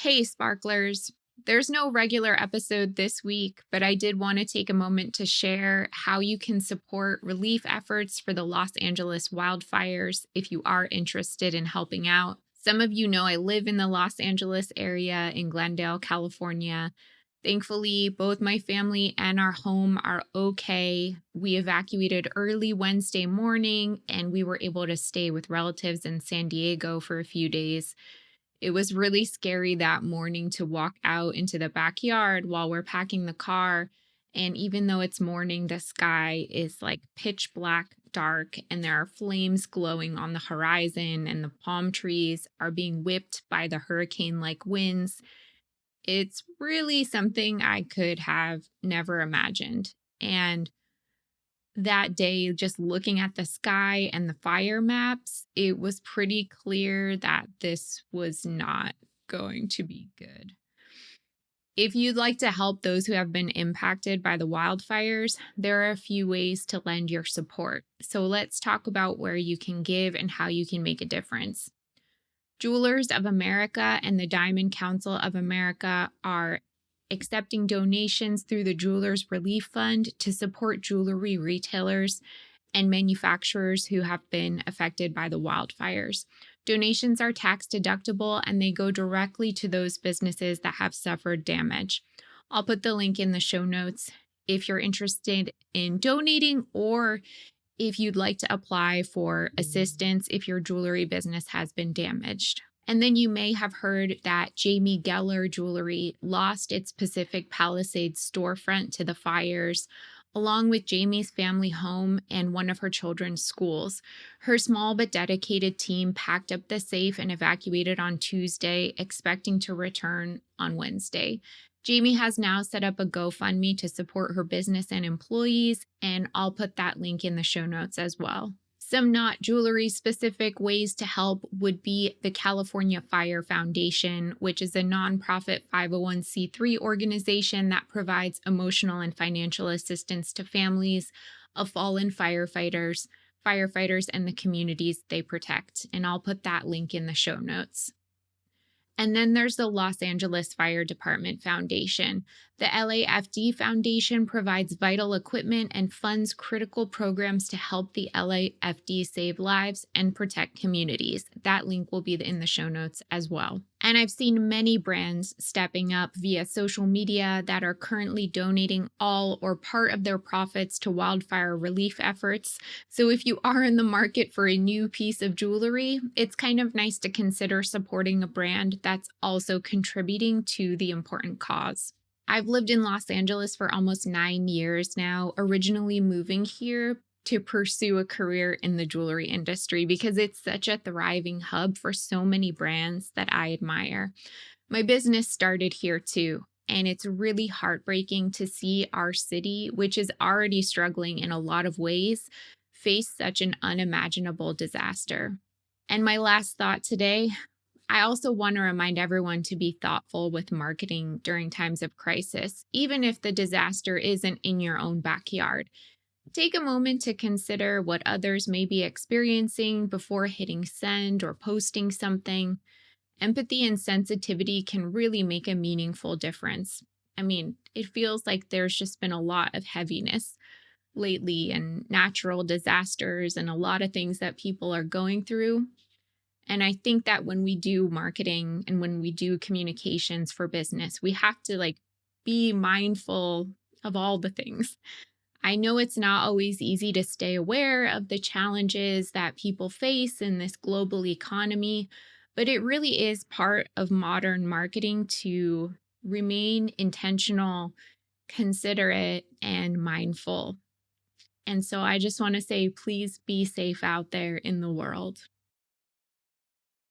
Hey, sparklers. There's no regular episode this week, but I did want to take a moment to share how you can support relief efforts for the Los Angeles wildfires if you are interested in helping out. Some of you know I live in the Los Angeles area in Glendale, California. Thankfully, both my family and our home are okay. We evacuated early Wednesday morning and we were able to stay with relatives in San Diego for a few days. It was really scary that morning to walk out into the backyard while we're packing the car. And even though it's morning, the sky is like pitch black dark and there are flames glowing on the horizon, and the palm trees are being whipped by the hurricane like winds. It's really something I could have never imagined. And that day, just looking at the sky and the fire maps, it was pretty clear that this was not going to be good. If you'd like to help those who have been impacted by the wildfires, there are a few ways to lend your support. So let's talk about where you can give and how you can make a difference. Jewelers of America and the Diamond Council of America are accepting donations through the Jewelers Relief Fund to support jewelry retailers and manufacturers who have been affected by the wildfires. Donations are tax deductible and they go directly to those businesses that have suffered damage. I'll put the link in the show notes if you're interested in donating, or if you'd like to apply for assistance if your jewelry business has been damaged. And then you may have heard that Jamie Geller Jewelry lost its Pacific Palisades storefront to the fires, along with Jamie's family home and one of her children's schools. Her small but dedicated team packed up the safe and evacuated on Tuesday, expecting to return on Wednesday. Jamie has now set up a GoFundMe to support her business and employees, and I'll put that link in the show notes as well. Some not jewelry specific ways to help would be the California Fire Foundation, which is a nonprofit 501c3 organization that provides emotional and financial assistance to families of fallen firefighters, and the communities they protect. And I'll put that link in the show notes. And then there's the Los Angeles Fire Department Foundation. The LAFD Foundation provides vital equipment and funds critical programs to help the LAFD save lives and protect communities. That link will be in the show notes as well. And I've seen many brands stepping up via social media that are currently donating all or part of their profits to wildfire relief efforts. So if you are in the market for a new piece of jewelry, it's kind of nice to consider supporting a brand that's also contributing to the important cause. I've lived in Los Angeles for almost 9 years now, originally moving here to pursue a career in the jewelry industry because it's such a thriving hub for so many brands that I admire. My business started here too, and it's really heartbreaking to see our city, which is already struggling in a lot of ways, face such an unimaginable disaster. And my last thought today, I also want to remind everyone to be thoughtful with marketing during times of crisis, even if the disaster isn't in your own backyard. Take a moment to consider what others may be experiencing before hitting send or posting something. Empathy and sensitivity can really make a meaningful difference. I mean, it feels like there's just been a lot of heaviness lately and natural disasters and a lot of things that people are going through. And I think that when we do marketing and when we do communications for business, we have to be mindful of all the things. I know it's not always easy to stay aware of the challenges that people face in this global economy, but it really is part of modern marketing to remain intentional, considerate, and mindful. And so I just want to say, please be safe out there in the world.